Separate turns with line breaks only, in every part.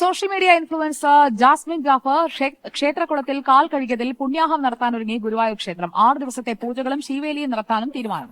Social media influencer Jasmin Jafar ക്ഷേത്രകുളത്തിൽ കാൽ കഴുകിയതിൽ പുണ്യാഹം നടത്താനൊരുങ്ങി ഗുരുവായൂർ ക്ഷേത്രം. 6 ദിവസത്തെ പൂജകളും ശീവേലിയും നടത്താനും തീരുമാനം.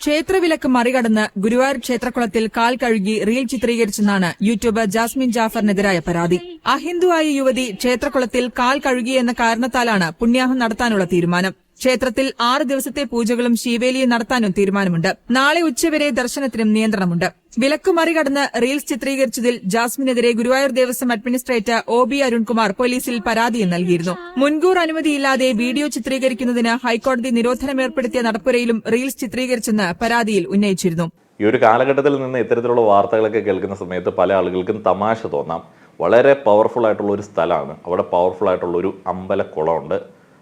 ക്ഷേത്രവിലക്ക് മറികടന്ന് ഗുരുവായൂർ ക്ഷേത്രകുളത്തിൽ കാൽ കഴുകി റീൽ ചിത്രീകരിച്ചെന്നാണ് യൂട്യൂബർ ജാസ്മിൻ ജാഫറിനെതിരായ പരാതി. അഹിന്ദുവായ യുവതി ക്ഷേത്രകുളത്തിൽ കാൽ കഴുകിയെന്ന കാരണത്താലാണ് പുണ്യാഹം നടത്താനുള്ള തീരുമാനം. ക്ഷേത്രത്തിൽ 6 ദിവസത്തെ പൂജകളും ശീവേലിയും നടത്താനും തീരുമാനമുണ്ട്. നാളെ ഉച്ചവരെ ദർശനത്തിനും നിയന്ത്രണമുണ്ട്. വിലക്ക് മറികടന്ന് റീൽസ് ചിത്രീകരിച്ചതിൽ ജാസ്മിനെതിരെ ഗുരുവായൂർ ദേവസ്വം അഡ്മിനിസ്ട്രേറ്റർ OB അരുൺകുമാർ പോലീസിൽ പരാതിയും നൽകിയിരുന്നു. മുൻകൂർ അനുമതിയില്ലാതെ വീഡിയോ ചിത്രീകരിക്കുന്നതിന് ഹൈക്കോടതി നിരോധനം ഏർപ്പെടുത്തിയ നടപ്പുരയിലും റീൽസ് ചിത്രീകരിച്ചെന്ന് പരാതിയിൽ ഉന്നയിച്ചിരുന്നു.
ഈ ഒരു കാലഘട്ടത്തിൽ നിന്ന് ഇത്തരത്തിലുള്ള വാർത്തകളൊക്കെ കേൾക്കുന്ന സമയത്ത് പല ആളുകൾക്കും തമാശ തോന്നാം. വളരെ പവർഫുൾ ആയിട്ടുള്ള ഒരു സ്ഥലമാണ്. അവിടെ പവർഫുൾ ആയിട്ടുള്ള ഒരു അമ്പലക്കുളമുണ്ട്.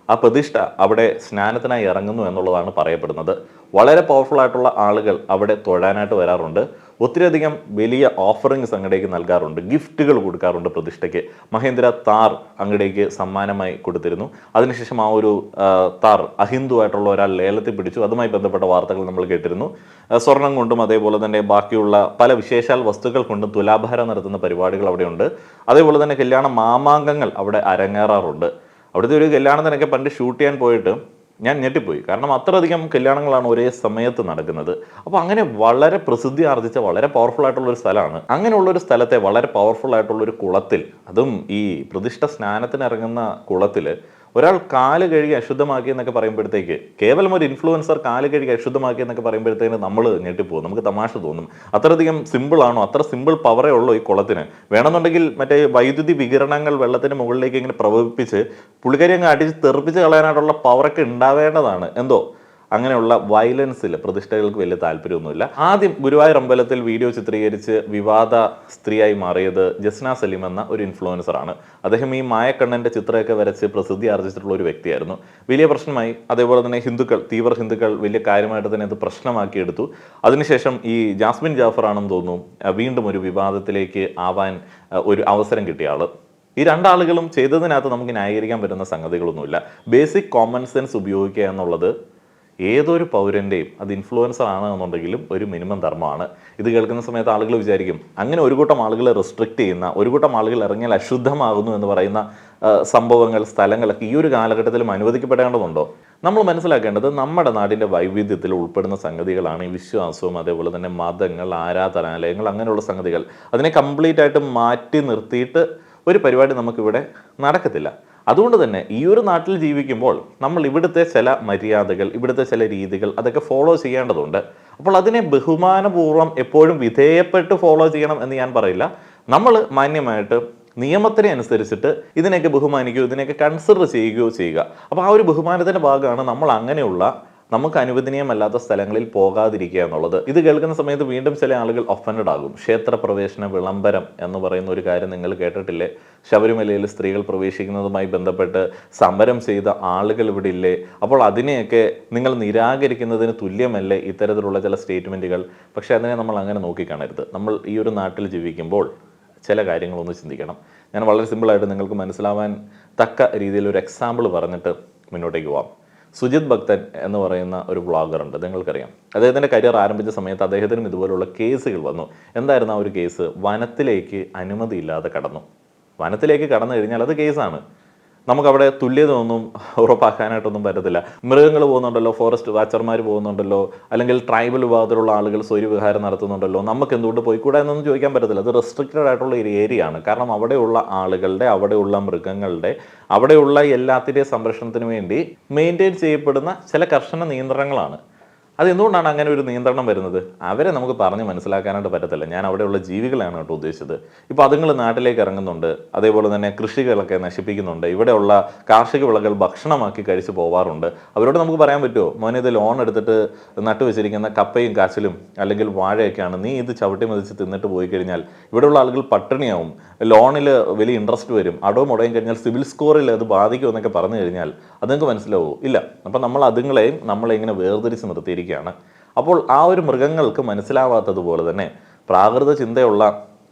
ആ പ്രതിഷ്ഠ അവിടെ സ്നാനത്തിനായി ഇറങ്ങുന്നു എന്നുള്ളതാണ് പറയപ്പെടുന്നത്. വളരെ പവർഫുൾ ആയിട്ടുള്ള ആളുകൾ അവിടെ തൊഴാനായിട്ട് വരാറുണ്ട്. ഒത്തിരിയധികം വലിയ ഓഫറിങ്സ് അങ്ങടേക്ക് നൽകാറുണ്ട്, ഗിഫ്റ്റുകൾ കൊടുക്കാറുണ്ട്. പ്രതിഷ്ഠയ്ക്ക് മഹേന്ദ്ര താർ അങ്ങടേക്ക് സമ്മാനമായി കൊടുത്തിരുന്നു. അതിനുശേഷം ആ ഒരു താർ അഹിന്ദു ആയിട്ടുള്ള ഒരാൾ ലേലത്തിൽ പിടിച്ചു. അതുമായി ബന്ധപ്പെട്ട വാർത്തകൾ നമ്മൾ കേട്ടിരുന്നു. സ്വർണം കൊണ്ടും അതേപോലെ തന്നെ ബാക്കിയുള്ള പല വിശേഷാൽ വസ്തുക്കൾ കൊണ്ടും തുലാഭാരം നടത്തുന്ന പരിപാടികൾ അവിടെയുണ്ട്. അതേപോലെ തന്നെ കല്യാണ മാമാങ്കങ്ങൾ അവിടെ അരങ്ങേറാറുണ്ട്. അവിടുത്തെ ഒരു കല്യാണത്തിനൊക്കെ പണ്ട് ഷൂട്ട് ചെയ്യാൻ പോയിട്ട് ഞാൻ ഞെട്ടിപ്പോയി. കാരണം അത്രയധികം കല്യാണങ്ങളാണ് ഒരേ സമയത്ത് നടക്കുന്നത്. അപ്പോൾ അങ്ങനെ വളരെ പ്രസിദ്ധി ആർജിച്ച വളരെ പവർഫുൾ ആയിട്ടുള്ള ഒരു സ്ഥലമാണ്. അങ്ങനെയുള്ളൊരു സ്ഥലത്തെ വളരെ പവർഫുൾ ആയിട്ടുള്ളൊരു കുളത്തിൽ, അതും ഈ പ്രതിഷ്ഠ സ്നാനത്തിന് ഇറങ്ങുന്ന കുളത്തിൽ ഒരാൾ കാല് കഴുകി അശുദ്ധമാക്കി എന്നൊക്കെ പറയുമ്പോഴത്തേക്ക്, കേവലം ഒരു ഇൻഫ്ലുവൻസർ കാല് കഴുകി അശുദ്ധമാക്കി എന്നൊക്കെ പറയുമ്പോഴത്തേക്ക് നമ്മൾ ഞെട്ടിപ്പോകും, നമുക്ക് തമാശ തോന്നും. അത്രയധികം സിമ്പിളാണോ? അത്ര സിമ്പിൾ പവറേ ഉള്ളൂ ഈ കുളത്തിന്. വേണമെന്നുണ്ടെങ്കിൽ മറ്റേ വൈദ്യുതി വികിരണങ്ങൾ വെള്ളത്തിന് മുകളിലേക്ക് ഇങ്ങനെ പ്രവഹിപ്പിച്ച് പുള്ളിക്കാരി അങ്ങ് അടിച്ച് തെറിപ്പിച്ച് കളയാനായിട്ടുള്ള പവറൊക്കെ ഉണ്ടാവേണ്ടതാണ്. എന്തോ അങ്ങനെയുള്ള വയലൻസിൽ പ്രതിഷ്ഠകൾക്ക് വലിയ താല്പര്യമൊന്നുമില്ല. ആദ്യം ഗുരുവായൂർ അമ്പലത്തിൽ വീഡിയോ ചിത്രീകരിച്ച് വിവാദ സ്ത്രീയായി മാറിയത് ജസ്ന സലീം എന്ന ഒരു ഇൻഫ്ലുവൻസറാണ്. അദ്ദേഹം ഈ മായക്കണ്ണൻ്റെ ചിത്രമൊക്കെ വരച്ച് പ്രസിദ്ധി ആർജിച്ചിട്ടുള്ള ഒരു വ്യക്തിയായിരുന്നു. വലിയ പ്രശ്നമായി. അതേപോലെ തന്നെ ഹിന്ദുക്കൾ, തീവ്ര ഹിന്ദുക്കൾ വലിയ കാര്യമായിട്ട് തന്നെ അത് പ്രശ്നമാക്കിയെടുത്തു. അതിനുശേഷം ഈ ജാസ്മിൻ ജാഫർ ആണെന്ന് തോന്നുന്നു വീണ്ടും ഒരു വിവാദത്തിലേക്ക് ആവാൻ ഒരു അവസരം കിട്ടിയ ആള്. ഈ രണ്ടാളുകളും ചെയ്തതിനകത്ത് നമുക്ക് ന്യായീകരിക്കാൻ പറ്റുന്ന സംഗതികളൊന്നുമില്ല. ബേസിക് കോമൺ സെൻസ് ഉപയോഗിക്കുക എന്നുള്ളത് ഏതൊരു പൗരൻ്റെയും, അത് ഇൻഫ്ലുവൻസർ ആണ് എന്നുണ്ടെങ്കിലും ഒരു മിനിമം ധർമ്മമാണ്. ഇത് കേൾക്കുന്ന സമയത്ത് ആളുകൾ വിചാരിക്കും അങ്ങനെ ഒരു കൂട്ടം ആളുകളെ റെസ്ട്രിക്റ്റ് ചെയ്യുന്ന, ഒരു കൂട്ടം ആളുകൾ ഇറങ്ങിയാൽ അശുദ്ധമാകുന്നു എന്ന് പറയുന്ന സംഭവങ്ങൾ, സ്ഥലങ്ങളൊക്കെ ഈ ഒരു കാലഘട്ടത്തിലും അനുവദിക്കപ്പെടേണ്ടതുണ്ടോ? നമ്മൾ മനസ്സിലാക്കേണ്ടത് നമ്മുടെ നാടിൻ്റെ വൈവിധ്യത്തിൽ ഉൾപ്പെടുന്ന സംഗതികളാണ് ഈ വിശ്വാസവും അതേപോലെ തന്നെ മതങ്ങൾ, ആരാധനാലയങ്ങൾ, അങ്ങനെയുള്ള സംഗതികൾ. അതിനെ കംപ്ലീറ്റ് ആയിട്ട് മാറ്റി നിർത്തിയിട്ട് ഒരു പരിപാടി നമുക്കിവിടെ നടക്കത്തില്ല. അതുകൊണ്ട് തന്നെ ഈ ഒരു നാട്ടിൽ ജീവിക്കുമ്പോൾ നമ്മൾ ഇവിടുത്തെ ചില മര്യാദകൾ, ഇവിടുത്തെ ചില രീതികൾ അതൊക്കെ ഫോളോ ചെയ്യേണ്ടതുണ്ട്. അപ്പോൾ അതിനെ ബഹുമാനപൂർവ്വം എപ്പോഴും വിധേയപ്പെട്ട് ഫോളോ ചെയ്യണം എന്ന് ഞാൻ പറയില്ല. നമ്മൾ മാന്യമായിട്ട് നിയമത്തിനെ അനുസരിച്ചിട്ട് ഇതിനെയൊക്കെ ബഹുമാനിക്കുകയോ ഇതിനെയൊക്കെ കൺസിഡർ ചെയ്യുകയോ ചെയ്യുക. അപ്പോൾ ആ ഒരു ബഹുമാനത്തിൻ്റെ ഭാഗമാണ് നമ്മൾ അങ്ങനെയുള്ള നമുക്ക് അനുവദനീയമല്ലാത്ത സ്ഥലങ്ങളിൽ പോകാതിരിക്കുക എന്നുള്ളത്. ഇത് കേൾക്കുന്ന സമയത്ത് വീണ്ടും ചില ആളുകൾ ഒഫൻഡഡ് ആകും. ക്ഷേത്രപ്രവേശന വിളംബരം എന്ന് പറയുന്ന ഒരു കാര്യം നിങ്ങൾ കേട്ടിട്ടില്ലേ? ശബരിമലയിൽ സ്ത്രീകൾ പ്രവേശിക്കുന്നതുമായി ബന്ധപ്പെട്ട് സമരം ചെയ്ത ആളുകൾ ഇവിടെ ഇല്ലേ? അപ്പോൾ അതിനെയൊക്കെ നിങ്ങൾ നിരാകരിക്കുന്നതിന് തുല്യമല്ലേ ഇത്തരത്തിലുള്ള ചില സ്റ്റേറ്റ്മെൻറ്റുകൾ? പക്ഷേ അതിനെ നമ്മൾ അങ്ങനെ നോക്കിക്കാണരുത്. നമ്മൾ ഈ ഒരു നാട്ടിൽ ജീവിക്കുമ്പോൾ ചില കാര്യങ്ങളൊന്ന് ചിന്തിക്കണം. ഞാൻ വളരെ സിമ്പിളായിട്ട് നിങ്ങൾക്ക് മനസ്സിലാവാൻ തക്ക രീതിയിൽ ഒരു എക്സാമ്പിൾ പറഞ്ഞിട്ട് മുന്നോട്ടേക്ക് പോവാം. സുജിത് ഭക്തൻ എന്ന് പറയുന്ന ഒരു വ്ളോഗറുണ്ട്, നിങ്ങൾക്കറിയാം. അദ്ദേഹത്തിൻ്റെ കരിയർ ആരംഭിച്ച സമയത്ത് അദ്ദേഹത്തിനും ഇതുപോലുള്ള കേസുകൾ വന്നു. എന്തായിരുന്നു ആ ഒരു കേസ്? വനത്തിലേക്ക് അനുമതിയില്ലാതെ കടന്നു. വനത്തിലേക്ക് കടന്നു കഴിഞ്ഞാൽ അത് കേസാണ്. നമുക്കവിടെ തുല്യത ഒന്നും ഉറപ്പാക്കാനായിട്ടൊന്നും പറ്റത്തില്ല. മൃഗങ്ങൾ പോകുന്നുണ്ടല്ലോ, ഫോറസ്റ്റ് വാച്ചർമാർ പോകുന്നുണ്ടല്ലോ, അല്ലെങ്കിൽ ട്രൈബൽ വിഭാഗത്തിലുള്ള ആളുകൾ സ്വൈര്യവിഹാരം നടത്തുന്നുണ്ടല്ലോ, നമുക്ക് എന്തുകൊണ്ട് പോയിക്കൂടാ എന്നൊന്നും ചോദിക്കാൻ പറ്റത്തില്ല. അത് റെസ്ട്രിക്റ്റഡ് ആയിട്ടുള്ള ഒരു ഏരിയ ആണ്. കാരണം അവിടെയുള്ള ആളുകളുടെ, അവിടെയുള്ള മൃഗങ്ങളുടെ, അവിടെയുള്ള എല്ലാത്തിൻ്റെയും സംരക്ഷണത്തിന് വേണ്ടി മെയിൻറ്റെയിൻ ചെയ്യപ്പെടുന്ന ചില കർശന നിയന്ത്രണങ്ങളാണ്. അതെന്തുകൊണ്ടാണ് അങ്ങനെ ഒരു നിയന്ത്രണം വരുന്നത്? അവരെ നമുക്ക് പറഞ്ഞ് മനസ്സിലാക്കാനായിട്ട് പറ്റത്തില്ല. ഞാൻ അവിടെയുള്ള ജീവികളാണ് കേട്ടോ ഉദ്ദേശിച്ചത്. ഇപ്പോൾ അതുങ്ങൾ നാട്ടിലേക്ക് ഇറങ്ങുന്നുണ്ട്, അതേപോലെ തന്നെ കൃഷികളൊക്കെ നശിപ്പിക്കുന്നുണ്ട്, ഇവിടെയുള്ള കാർഷിക വിളകൾ ഭക്ഷണമാക്കി കഴിച്ച് പോവാറുണ്ട്. അവരോട് നമുക്ക് പറയാൻ പറ്റുമോ, മോനെ ഇത് ലോൺ എടുത്തിട്ട് നട്ടുവെച്ചിരിക്കുന്ന കപ്പയും കാച്ചിലും അല്ലെങ്കിൽ വാഴയൊക്കെയാണ്, നീ ഇത് ചവിട്ടി മതിച്ച് തിന്നിട്ട് പോയി കഴിഞ്ഞാൽ ഇവിടെയുള്ള ആളുകൾ പട്ടിണിയാവും, ലോണിൽ വലിയ ഇൻട്രസ്റ്റ് വരും, അടവ് മുടങ്ങി കഴിഞ്ഞാൽ സിവിൽ സ്കോറിൽ അത് ബാധിക്കും എന്നൊക്കെ പറഞ്ഞു കഴിഞ്ഞാൽ അത് നിങ്ങൾക്ക് മനസ്സിലാവുമോ? ഇല്ല. അപ്പം നമ്മൾ അതുങ്ങളെയും ഇങ്ങനെ വേർതിരിച്ച് നിർത്തിയിരിക്കും. അപ്പോൾ ആ ഒരു മൃഗങ്ങൾക്ക് മനസ്സിലാവാത്തതുപോലെ തന്നെ പ്രാകൃത ചിന്തയുള്ള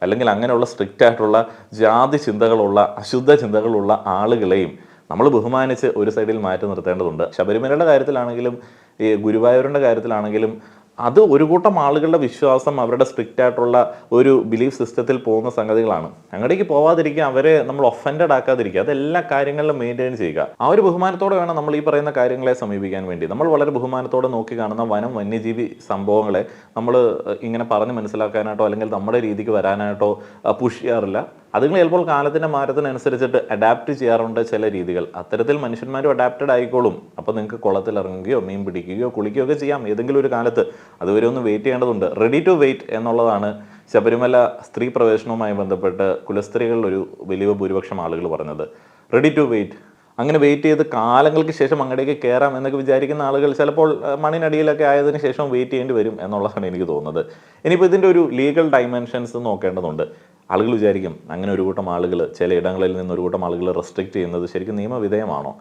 അല്ലെങ്കിൽ അങ്ങനെയുള്ള സ്ട്രിക്റ്റ് ആയിട്ടുള്ള ജാതി ചിന്തകളുള്ള, അശുദ്ധ ചിന്തകളുള്ള ആളുകളെയും നമ്മൾ ബഹുമാനിച്ച് ഒരു സൈഡിൽ മാറ്റി നിർത്തേണ്ടതുണ്ട്. ശബരിമലയുടെ കാര്യത്തിലാണെങ്കിലും ഈ ഗുരുവായൂരിൻ്റെ കാര്യത്തിലാണെങ്കിലും അത് ഒരു കൂട്ടം ആളുകളുടെ വിശ്വാസം, അവരുടെ സ്ട്രിക്റ്റ് ആയിട്ടുള്ള ഒരു ബിലീഫ് സിസ്റ്റത്തിൽ പോകുന്ന സംഗതികളാണ്. അങ്ങോട്ടേക്ക് പോവാതിരിക്കുക, അവരെ നമ്മൾ ഒഫൻഡഡ് ആക്കാതിരിക്കുക, അതെല്ലാ കാര്യങ്ങളിലും മെയിൻറ്റെയിൻ ചെയ്യുക. ആ ഒരു ബഹുമാനത്തോടെ വേണം നമ്മൾ ഈ പറയുന്ന കാര്യങ്ങളെ സമീപിക്കാൻ വേണ്ടി. നമ്മൾ വളരെ ബഹുമാനത്തോടെ നോക്കി കാണുന്ന വന്യജീവി സംഭവങ്ങളെ നമ്മൾ ഇങ്ങനെ പറഞ്ഞ് മനസ്സിലാക്കാനായിട്ടോ അല്ലെങ്കിൽ നമ്മുടെ രീതിക്ക് വരാനായിട്ടോ പുഷ് ചെയ്യാറില്ല. അതുങ്ങൾ ചിലപ്പോൾ കാലത്തിൻ്റെ മാറ്റത്തിനനുസരിച്ചിട്ട് അഡാപ്റ്റ് ചെയ്യാറുണ്ട് ചില രീതികൾ. അത്തരത്തിൽ മനുഷ്യന്മാരും അഡാപ്റ്റഡ് ആയിക്കോളും. അപ്പോൾ നിങ്ങൾക്ക് കുളത്തിൽ ഇറങ്ങുകയോ മീൻ പിടിക്കുകയോ കുളിക്കുകയോ ഒക്കെ ചെയ്യാം ഏതെങ്കിലും ഒരു കാലത്ത്. അതുവരെ ഒന്ന് വെയിറ്റ് ചെയ്യേണ്ടതുണ്ട്. റെഡി ടു വെയിറ്റ് എന്നുള്ളതാണ് ശബരിമല സ്ത്രീ പ്രവേശനവുമായി ബന്ധപ്പെട്ട് കുലസ്ത്രീകളിൽ ഒരു വലിയ ഭൂരിപക്ഷം ആളുകൾ പറഞ്ഞത്. Ready to wait. അങ്ങനെ വെയിറ്റ് ചെയ്ത് കാലങ്ങൾക്ക് ശേഷം അങ്ങോട്ടേക്ക് കയറാം എന്നൊക്കെ വിചാരിക്കുന്ന ആളുകൾ ചിലപ്പോൾ മണ്ണിനടിയിലൊക്കെ ആയതിനു ശേഷം വെയിറ്റ് ചെയ്യേണ്ടി വരും എന്നുള്ളതാണ് എനിക്ക് തോന്നുന്നത്. ഇനിയിപ്പോൾ ഇതിൻ്റെ ഒരു ലീഗൽ ഡൈമെൻഷൻസ് നോക്കേണ്ടതുണ്ട്. ആളുകൾ വിചാരിക്കും അങ്ങനെ ഒരു കൂട്ടം ആളുകൾ ചില ഇടങ്ങളിൽ നിന്ന് ഒരു കൂട്ടം ആളുകൾ റെസ്ട്രിക്റ്റ് ചെയ്യുന്നത് ശരിക്കും നിയമവിധേയമാണോ?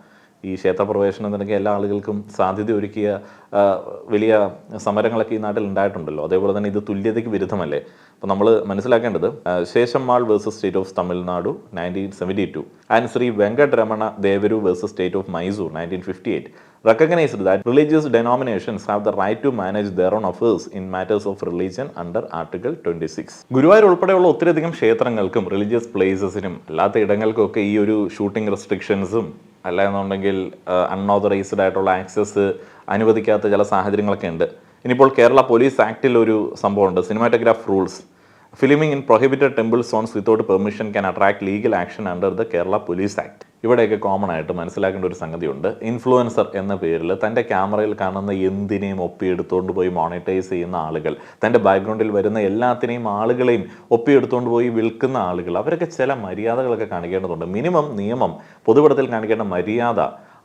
ഈ ക്ഷേത്രപ്രവേശനത്തിനൊക്കെ എല്ലാ ആളുകൾക്കും സാധ്യത ഒരുക്കിയ വലിയ സമരങ്ങളൊക്കെ ഈ നാട്ടിൽ ഉണ്ടായിട്ടുണ്ടല്ലോ. അതേപോലെ തന്നെ ഇത് തുല്യതയ്ക്ക് വിരുദ്ധമല്ലേ? അപ്പോൾ നമ്മൾ മനസ്സിലാക്കേണ്ടത് Seshammal versus state of Tamil Nadu 1972 and Sri Venkataramana Devaru versus state of Mysore 1958 recognized that religious denominations have the right to manage their own affairs in matters of religion under Article 26. Guruvayur ഉൾപ്പെടെയുള്ള ഒത്തിരിയധികം ക്ഷേത്രങ്ങൾക്കും റിലീജിയസ് പ്ലേസസിനും അല്ലാത്ത ഇടങ്ങൾക്കും ഒക്കെ ഈ ഒരു ഷൂട്ടിംഗ് റെസ്ട്രിക്ഷൻസും അല്ല എന്നുണ്ടെങ്കിൽ അൺഓതറൈസ്ഡ് ആയിട്ടുള്ള ആക്സസ് അനുവദിക്കാത്ത ചില സാഹചര്യങ്ങളൊക്കെ ഉണ്ട്. ഇനിയിപ്പോൾ കേരള പോലീസ് ആക്ടിൽ ഒരു സംഭവമുണ്ട്, cinematograph rules. Filming in prohibited temple zones without permission can attract legal action under the Kerala police act. ഇവിടെയൊക്കെ കോമൺ ആയിട്ട് മനസ്സിലാക്കേണ്ട ഒരു സംഗതിയുണ്ട്. ഇൻഫ്ലുവൻസർ എന്ന പേരിൽ തൻ്റെ ക്യാമറയിൽ കാണുന്ന എന്തിനേയും ഒപ്പിയെടുത്തുകൊണ്ട് പോയി മോണിറ്റൈസ് ചെയ്യുന്ന ആളുകൾ, തൻ്റെ ബാക്ക്ഗ്രൗണ്ടിൽ വരുന്ന എല്ലാത്തിനെയും ആളുകളെയും ഒപ്പിയെടുത്തുകൊണ്ട് പോയി വിൽക്കുന്ന ആളുകൾ, അവരൊക്കെ ചില മര്യാദകളൊക്കെ കാണിക്കേണ്ടതുണ്ട്. മിനിമം നിയമം, പൊതുവിടത്തിൽ കാണിക്കേണ്ട മര്യാദ,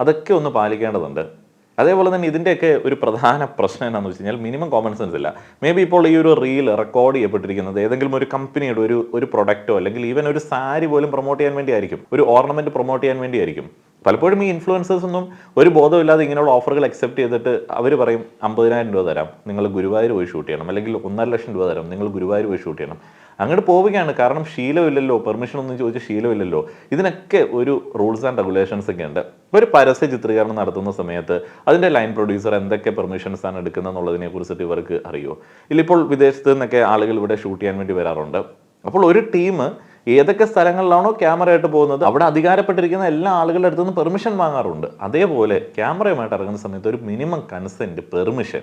അതൊക്കെ ഒന്ന് പാലിക്കേണ്ടതുണ്ട്. അതേപോലെ തന്നെ ഇതിൻ്റെയൊക്കെ ഒരു പ്രധാന പ്രശ്നം എന്താണെന്ന് വെച്ച് കഴിഞ്ഞാൽ മിനിമം കോമൺ സെൻസ് ഇല്ല. മേ ബി ഇപ്പോൾ ഈ ഒരു റീൽ റെക്കോർഡ് ചെയ്യപ്പെട്ടിരിക്കുന്നത് ഏതെങ്കിലും ഒരു കമ്പനിയുടെ ഒരു പ്രൊഡക്റ്റോ അല്ലെങ്കിൽ ഈവൻ ഒരു സാരി പോലും പ്രൊമോട്ട് ചെയ്യാൻ വേണ്ടിയായിരിക്കും, ഒരു ഓർണമെൻറ്റ് പ്രൊമോട്ട് ചെയ്യാൻ വേണ്ടിയായിരിക്കും. പലപ്പോഴും ഈ ഇൻഫ്ലുവൻസേഴ്സ് ഒന്നും ഒരു ബോധമില്ലാതെ ഇങ്ങനെയുള്ള ഓഫറുകൾ അക്സെപ്റ്റ് ചെയ്തിട്ട് അവർ പറയും 50,000 രൂപ തരാം, നിങ്ങൾ ഗുരുവായൂർ പോയി ഷൂട്ട് ചെയ്യണം, അല്ലെങ്കിൽ 1,50,000 രൂപ തരാം, നിങ്ങൾ ഗുരുവായൂർ പോയി ഷൂട്ട് ചെയ്യണം. അങ്ങോട്ട് പോവുകയാണ്. കാരണം ശീലമില്ലല്ലോ, പെർമിഷൻ ഒന്നും ചോദിച്ച് ശീലമില്ലല്ലോ. ഇതിനൊക്കെ ഒരു റൂൾസ് ആൻഡ് റെഗുലേഷൻസ് ഒക്കെ ഉണ്ട്. ഒരു പരസ്യ ചിത്രീകരണം നടത്തുന്ന സമയത്ത് അതിൻ്റെ ലൈൻ പ്രൊഡ്യൂസർ എന്തൊക്കെ പെർമിഷൻസ് ആണ് എടുക്കുന്നത് എന്നുള്ളതിനെ കുറിച്ചിട്ട് ഇവർക്ക് അറിയോ? ഇല്ലിപ്പോൾ വിദേശത്ത് നിന്നൊക്കെ ആളുകൾ ഇവിടെ ഷൂട്ട് ചെയ്യാൻ വേണ്ടി വരാറുണ്ട്. അപ്പോൾ ഒരു ടീം ഏതൊക്കെ സ്ഥലങ്ങളിലാണോ ക്യാമറ ആയിട്ട് പോകുന്നത് അവിടെ അധികാരപ്പെട്ടിരിക്കുന്ന എല്ലാ ആളുകളുടെ അടുത്തു നിന്ന് പെർമിഷൻ വാങ്ങാറുണ്ട്. അതേപോലെ ക്യാമറയുമായിട്ട് ഇറങ്ങുന്ന സമയത്ത് ഒരു മിനിമം കൺസെൻറ്റ്, പെർമിഷൻ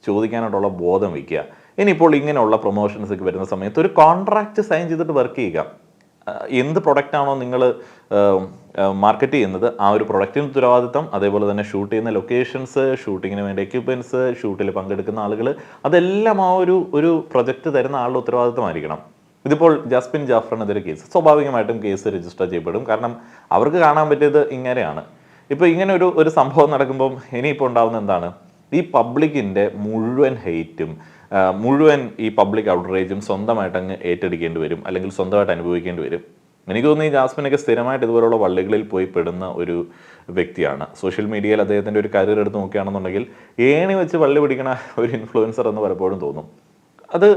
ചോദിക്കാനായിട്ടുള്ള ബോധം വയ്ക്കുക. ഇനിയിപ്പോൾ ഇങ്ങനെയുള്ള പ്രൊമോഷൻസൊക്കെ വരുന്ന സമയത്ത് ഒരു കോൺട്രാക്റ്റ് സൈൻ ചെയ്തിട്ട് വർക്ക് ചെയ്യുക. എന്ത് പ്രൊഡക്റ്റാണോ നിങ്ങൾ മാർക്കറ്റ് ചെയ്യുന്നത് ആ ഒരു പ്രൊഡക്റ്റിന് ഉത്തരവാദിത്തം, അതേപോലെ തന്നെ ഷൂട്ട് ചെയ്യുന്ന ലൊക്കേഷൻസ്, ഷൂട്ടിങ്ങിന് വേണ്ടി എക്യുപ്മെൻറ്റ്സ്, ഷൂട്ടിൽ പങ്കെടുക്കുന്ന ആളുകൾ, അതെല്ലാം ആ ഒരു പ്രൊജക്റ്റ് തരുന്ന ആളുടെ ഉത്തരവാദിത്തമായിരിക്കണം. ഇതിപ്പോൾ ജാസ്മിൻ ജാഫറിനെതിരെ കേസ്, സ്വാഭാവികമായിട്ടും കേസ് രജിസ്റ്റർ ചെയ്യപ്പെടും. കാരണം അവർക്ക് കാണാൻ പറ്റിയത് ഇങ്ങനെയാണ്. ഇപ്പോൾ ഇങ്ങനെ ഒരു സംഭവം നടക്കുമ്പം ഇനിയിപ്പോൾ ഉണ്ടാകുന്ന എന്താണ്? ഈ പബ്ലിക്കിൻ്റെ മുഴുവൻ ഹെയ്റ്റും മുഴുവൻ ഈ പബ്ലിക് ഔട്ട്റേജും സ്വന്തമായിട്ട് അങ്ങ് ഏറ്റെടുക്കേണ്ടി വരും, അല്ലെങ്കിൽ സ്വന്തമായിട്ട് അനുഭവിക്കേണ്ടി വരും. എനിക്ക് തോന്നുന്നു ഈ ജാസ്മിനൊക്കെ സ്ഥിരമായിട്ട് ഇതുപോലുള്ള വള്ളികളിൽ പോയി പെടുന്ന ഒരു വ്യക്തിയാണ്. സോഷ്യൽ മീഡിയയിൽ അദ്ദേഹത്തിൻ്റെ ഒരു കരിയർ എടുത്ത് നോക്കുകയാണെന്നുണ്ടെങ്കിൽ ഏണി വെച്ച് വള്ളി പിടിക്കണ ഒരു ഇൻഫ്ലുവൻസർ എന്ന് പലപ്പോഴും തോന്നും. അത്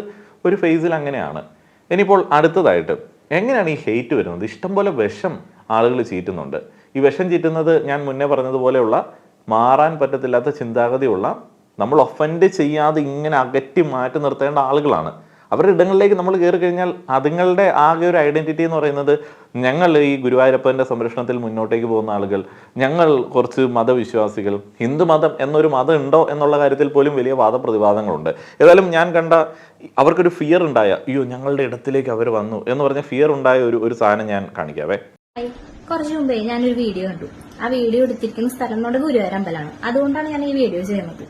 ഒരു ഫേസിൽ അങ്ങനെയാണ്. ഇനിയിപ്പോൾ അടുത്തതായിട്ട് എങ്ങനെയാണ് ഈ ഹെയ്റ്റ് വരുന്നത്? ഇഷ്ടംപോലെ വിഷം ആളുകൾ ചീറ്റുന്നുണ്ട്. ഈ വിഷം ചീറ്റുന്നത് ഞാൻ മുന്നേ പറഞ്ഞതുപോലെയുള്ള മാറാൻ പറ്റത്തില്ലാത്ത ചിന്താഗതിയുള്ള, നമ്മൾ ഒഫൻഡ് ചെയ്യാതെ ഇങ്ങനെ അകറ്റി മാറ്റി നിർത്തേണ്ട ആളുകളാണ്. അവരുടെ ഇടങ്ങളിലേക്ക് നമ്മൾ കയറി കഴിഞ്ഞാൽ അതുങ്ങളുടെ ആകെ ഒരു ഐഡൻറ്റിറ്റി എന്ന് പറയുന്നത് ഞങ്ങൾ ഈ ഗുരുവായൂരപ്പൻ്റെ സംരക്ഷണത്തിൽ മുന്നോട്ടേക്ക് പോകുന്ന ആളുകൾ, ഞങ്ങൾ കുറച്ച് മതവിശ്വാസികൾ, ഹിന്ദു മതം എന്നൊരു മതം ഉണ്ടോ എന്നുള്ള കാര്യത്തിൽ പോലും വലിയ വാദപ്രതിവാദങ്ങളുണ്ട്. ഏതായാലും ഞാൻ കണ്ട അവർക്കൊരു ഫിയർ ഉണ്ടായ, അയ്യോ ഞങ്ങളുടെ ഇടത്തിലേക്ക് അവർ വന്നു എന്ന് പറഞ്ഞ ഫിയർ ഉണ്ടായ ഒരു സാധനം ഞാൻ കാണിക്കാവേ.
കുറച്ചു മുമ്പേ ഞാനൊരു വീഡിയോ കണ്ടു. ആ വീഡിയോ എടുത്തിരിക്കുന്ന സ്ഥലം നമ്മുടെ ഗുരുവായൂർ അമ്പലമാണ്. അതുകൊണ്ടാണ് ഞാൻ ഈ വീഡിയോ ചെയ്യുന്നത്.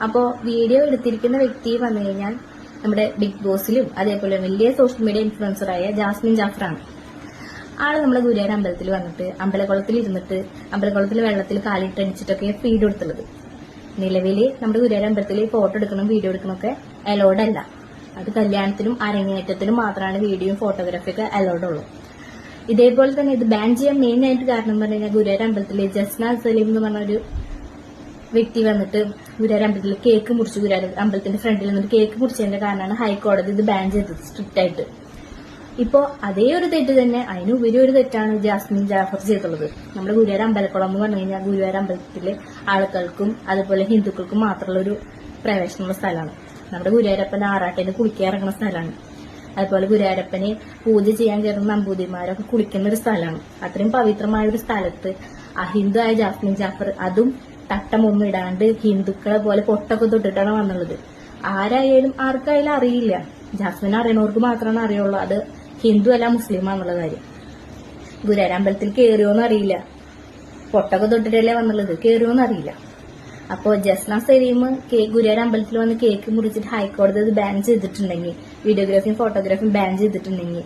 അപ്പോൾ വീഡിയോ എടുത്തിരിക്കുന്ന വ്യക്തി വന്നു കഴിഞ്ഞാൽ നമ്മുടെ ബിഗ് ബോസിലും അതേപോലെ വലിയ സോഷ്യൽ മീഡിയ ഇൻഫ്ലുവൻസറായ ജാസ്മിൻ ജാഫറാണ്. ആള് നമ്മുടെ ഗുരുവായൂർ അമ്പലത്തിൽ വന്നിട്ട് അമ്പലക്കുളത്തിൽ ഇരുന്നിട്ട് അമ്പലക്കുളത്തിൽ വെള്ളത്തിൽ കാലിട്ടടിച്ചിട്ടൊക്കെ ഫീഡ് കൊടുത്തുള്ളത്. നിലവിൽ നമ്മുടെ ഗുരുവായൂർ അമ്പലത്തിൽ ഫോട്ടോ എടുക്കണം, വീഡിയോ എടുക്കണമൊക്കെ അലൗഡ് അല്ല. അത് കല്യാണത്തിനും അരങ്ങേറ്റത്തിനും മാത്രമാണ് വീഡിയോയും ഫോട്ടോഗ്രാഫിയൊക്കെ അലൗഡ് ഉള്ളൂ. ഇതേപോലെ തന്നെ ഇത് ബാൻ ചെയ്യാൻ മെയിൻ ആയിട്ട് കാരണം എന്ന് പറഞ്ഞു കഴിഞ്ഞാൽ ഗുരുവായൂർ അമ്പലത്തിലെ ജസ്ന സലീം എന്ന് പറഞ്ഞൊരു വ്യക്തി വന്നിട്ട് ഗുരുവായൂർ അമ്പലത്തിൽ കേക്ക് മുറിച്ചു. ഗുരുവായൂർ അമ്പലത്തിന്റെ ഫ്രണ്ടിൽ നിന്നിട്ട് കേക്ക് മുറിച്ചതിന്റെ കാരണമാണ് ഹൈക്കോടതി ഇത് ബാൻ ചെയ്തത് സ്ട്രിക്റ്റ് ആയിട്ട്. ഇപ്പോ അതേ ഒരു തെറ്റ് തന്നെ അതിനുപരി ഒരു തെറ്റാണ് ജാസ്മിൻ ജാഫർ ചെയ്തിട്ടുള്ളത്. നമ്മുടെ ഗുരുവായൂർ അമ്പലക്കുളം എന്ന് പറഞ്ഞു കഴിഞ്ഞാൽ ഗുരുവായൂർ അമ്പലത്തിലെ ആളുകൾക്കും അതുപോലെ ഹിന്ദുക്കൾക്കും മാത്രമുള്ള ഒരു പ്രവേശനമുള്ള സ്ഥലമാണ്. നമ്മുടെ ഗുരുവായൂരപ്പൻ ആറാട്ടിന് കുളിക്കാൻ ഇറങ്ങുന്ന സ്ഥലമാണ്. അതുപോലെ ഗുരുവായൂരപ്പനെ പൂജ ചെയ്യാൻ കയറുന്ന നമ്പൂതിരിമാരൊക്കെ കുളിക്കുന്ന ഒരു സ്ഥലമാണ്. അത്രയും പവിത്രമായ ഒരു സ്ഥലത്ത് അഹിന്ദു ആയ ജാസ്മിൻ ജാഫർ അതും തട്ടമൊന്നും ഇടാണ്ട് ഹിന്ദുക്കളെ പോലെ പൊട്ടൊക്കെ തൊട്ടിട്ടാണ് വന്നുള്ളത്. ആരായാലും ആർക്കായാലും അറിയില്ല. ജാസ്മിൻ അറിയണവർക്ക് മാത്രമാണ് അറിയുള്ളൂ അത് ഹിന്ദു അല്ല മുസ്ലിമാന്നുള്ള കാര്യം. ഗുരുവായൂർ അമ്പലത്തിൽ കയറിയോന്ന് അറിയില്ല, പൊട്ടൊക്കെ തൊട്ടിട്ടല്ലേ വന്നുള്ളത്, കയറിയോന്ന് അറിയില്ല. അപ്പോ ജസ്ന സലീം ഗുരുവായൂർ അമ്പലത്തിൽ വന്ന് കേക്ക് മുറിച്ചിട്ട് ഹൈക്കോടതി അത് ബാൻ ചെയ്തിട്ടുണ്ടെങ്കിൽ, വീഡിയോഗ്രാഫിയും ഫോട്ടോഗ്രാഫിയും ബാൻ ചെയ്തിട്ടുണ്ടെങ്കിൽ,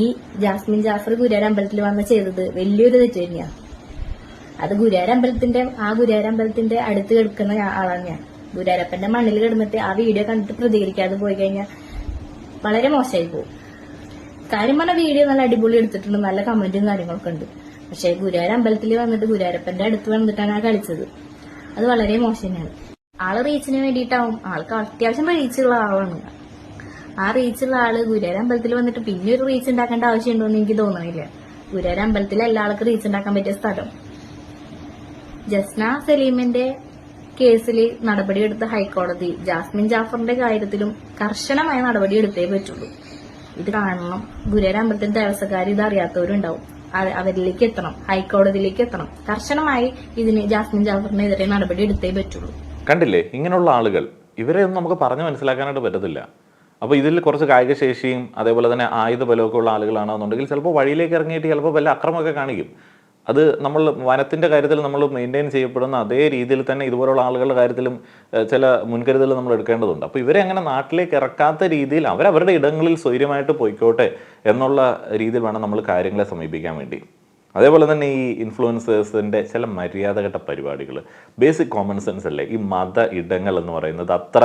ഈ ജാസ്മിൻ ജാഫർ ഗുരുവായൂർ അമ്പലത്തിൽ വന്ന് ചെയ്തത് വലിയൊരു തെറ്റ് തന്നെയാണ്. അത് ഗുരുവായൂർ അമ്പലത്തിന്റെ അടുത്ത് കിടക്കുന്ന ആളാണ് ഞാൻ. ഗുരുവായൂരപ്പന്റെ മണ്ണിൽ കിടന്നിട്ട് ആ വീഡിയോ കണ്ടിട്ട് പ്രതികരിക്കാതെ പോയി കഴിഞ്ഞാൽ വളരെ മോശമായി പോകും. കാര്യം പറഞ്ഞ വീഡിയോ നല്ല അടിപൊളി എടുത്തിട്ടുണ്ട്, നല്ല കമന്റും കാര്യങ്ങളൊക്കെ ഉണ്ട്. പക്ഷെ ഗുരുവായൂർ അമ്പലത്തിൽ വന്നിട്ട് ഗുരുവായൂരപ്പന്റെ അടുത്ത് വന്നിട്ടാണ് ആ കളിച്ചത്. അത് വളരെ മോശം തന്നെയാണ്. ആള് റീച്ചിന് വേണ്ടിയിട്ടാവും, ആൾക്ക് അത്യാവശ്യം റീച്ചുള്ള ആളാണ്. ആ റീച്ചുള്ള ആള് ഗുരുവായൂർ അമ്പലത്തിൽ വന്നിട്ട് പിന്നെ ഒരു റീച്ച് ഉണ്ടാക്കേണ്ട ആവശ്യമുണ്ടോ എന്ന് എനിക്ക് തോന്നണില്ല. ഗുരുവായൂർ അമ്പലത്തിൽ എല്ലാ ആൾക്കും റീച്ച് ഉണ്ടാക്കാൻ പറ്റിയ സ്ഥലം. ജസ്ന സലീമിന്റെ കേസിൽ നടപടിയെടുത്ത ഹൈക്കോടതി ജാസ്മിൻ ജാഫറിന്റെ കാര്യത്തിലും കർശനമായ നടപടി എടുത്തേ പറ്റുള്ളൂ. ഇത് കാണണം. ഗുരുവായൂർ അമ്പലത്തിന്റെ ദേവസ്വക്കാർ ഇത് അറിയാത്തവരുണ്ടാവും, അവരിലേക്ക് എത്തണം, ഹൈക്കോടതിയിലേക്ക് എത്തണം. കർശനമായി ഇതിന് ജാസ്മിൻ ജാഫറിനെതിരെ നടപടി എടുത്തേ പറ്റുള്ളൂ.
കണ്ടില്ലേ, ഇങ്ങനെയുള്ള ആളുകൾ, ഇവരെ ഒന്നും നമുക്ക് പറഞ്ഞു മനസ്സിലാക്കാനായിട്ട് പറ്റത്തില്ല. അപ്പോൾ ഇതിൽ കുറച്ച് കായിക ശേഷിയും അതേപോലെ തന്നെ ആയുധ ബലമൊക്കെ ഉള്ള ആളുകളാണെന്നുണ്ടെങ്കിൽ ചിലപ്പോൾ വഴിയിലേക്ക് ഇറങ്ങിയിട്ട് ചിലപ്പോൾ വല്ല അക്രമമൊക്കെ കാണിക്കും. അത് നമ്മൾ വനത്തിൻ്റെ കാര്യത്തിൽ നമ്മൾ മെയിൻറ്റെയിൻ ചെയ്യപ്പെടുന്ന അതേ രീതിയിൽ തന്നെ ഇതുപോലുള്ള ആളുകളുടെ കാര്യത്തിലും ചില മുൻകരുതൽ നമ്മൾ എടുക്കേണ്ടതുണ്ട്. അപ്പോൾ ഇവരെ അങ്ങനെ നാട്ടിലേക്ക് ഇറക്കാത്ത രീതിയിൽ അവരവരുടെ ഇടങ്ങളിൽ സ്വൈര്യമായിട്ട് പോയിക്കോട്ടെ എന്നുള്ള രീതിയിൽ വേണം നമ്മൾ കാര്യങ്ങളെ സമീപിക്കാൻ വേണ്ടി. അതേപോലെ തന്നെ ഈ ഇൻഫ്ലുവൻസേഴ്സിൻ്റെ ചില മര്യാദഘട്ട പരിപാടികൾ, ബേസിക് കോമൺ സെൻസ് അല്ലേ. ഈ മത ഇടങ്ങൾ എന്ന് പറയുന്നത് അത്ര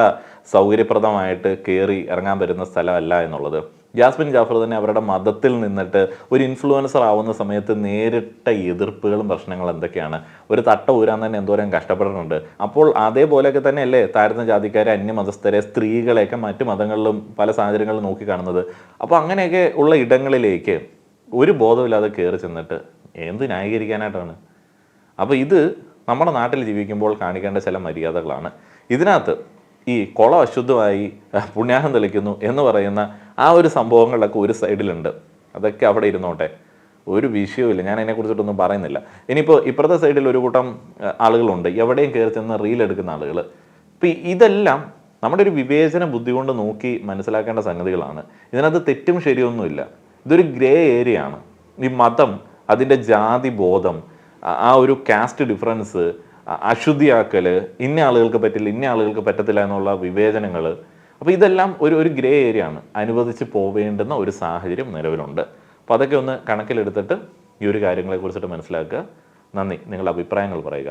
സൗകര്യപ്രദമായിട്ട് കയറി ഇറങ്ങാൻ പറ്റുന്ന സ്ഥലമല്ല എന്നുള്ളത്. ജാസ്മിൻ ജാഫർ തന്നെ അവരുടെ മതത്തിൽ നിന്നിട്ട് ഒരു ഇൻഫ്ലുവൻസർ ആവുന്ന സമയത്ത് നേരിട്ട എതിർപ്പുകളും പ്രശ്നങ്ങളും എന്തൊക്കെയാണ്. ഒരു തട്ട ഊരാൻ തന്നെ എന്തോരം കഷ്ടപ്പെടുന്നുണ്ട്. അപ്പോൾ അതേപോലെയൊക്കെ തന്നെയല്ലേ താഴ്ന്ന ജാതിക്കാരെ, അന്യമതസ്ഥരെ, സ്ത്രീകളെയൊക്കെ മറ്റു മതങ്ങളിലും പല സാഹചര്യങ്ങളിലും നോക്കിക്കാണുന്നത്. അപ്പോൾ അങ്ങനെയൊക്കെ ഉള്ള ഇടങ്ങളിലേക്ക് ഒരു ബോധമില്ലാതെ കയറി ചെന്നിട്ട് എന്ത് ന്യായീകരിക്കാനായിട്ടാണ്? അപ്പോൾ ഇത് നമ്മുടെ നാട്ടിൽ ജീവിക്കുമ്പോൾ കാണിക്കേണ്ട ചില മര്യാദകളാണ്. ഇതിനകത്ത് ഈ കുളം അശുദ്ധമായി പുണ്യാഹം തെളിക്കുന്നു എന്ന് പറയുന്ന ആ ഒരു സംഭവങ്ങളൊക്കെ ഒരു സൈഡിലുണ്ട്. അതൊക്കെ അവിടെ ഇരുന്നോട്ടെ, ഒരു വിഷയവുമില്ല, ഞാൻ അതിനെക്കുറിച്ചിട്ടൊന്നും പറയുന്നില്ല. ഇനിയിപ്പോൾ ഇപ്പുറത്തെ സൈഡിൽ ഒരു കൂട്ടം ആളുകളുണ്ട്, എവിടെയും കയറി ചെന്ന് റീൽ എടുക്കുന്ന ആളുകൾ. ഇപ്പം ഇതെല്ലാം നമ്മുടെ ഒരു വിവേചന ബുദ്ധി കൊണ്ട് നോക്കി മനസ്സിലാക്കേണ്ട സംഗതികളാണ്. ഇതിനകത്ത് തെറ്റും ശരിയൊന്നുമില്ല. ഇതൊരു ഗ്രേ ഏരിയ ആണ്. ഈ മതം, അതിൻ്റെ ജാതി ബോധം, ആ ഒരു കാസ്റ്റ് ഡിഫറൻസ്, അശുദ്ധിയാക്കൽ, ഇന്ന ആളുകൾക്ക് പറ്റില്ല ഇന്ന ആളുകൾക്ക് പറ്റത്തില്ല എന്നുള്ള വിവേചനങ്ങൾ, അപ്പോൾ ഇതെല്ലാം ഒരു ഗ്രേ ഏരിയ ആണ്. അനുവദിച്ച് പോവേണ്ടുന്ന ഒരു സാഹചര്യം നിലവിലുണ്ട്. അപ്പോൾ അതൊക്കെ ഒന്ന് കണക്കിലെടുത്തിട്ട് ഈ ഒരു കാര്യങ്ങളെക്കുറിച്ചിട്ട് മനസ്സിലാക്കുക. നന്ദി. നിങ്ങളുടെ അഭിപ്രായങ്ങൾ പറയുക.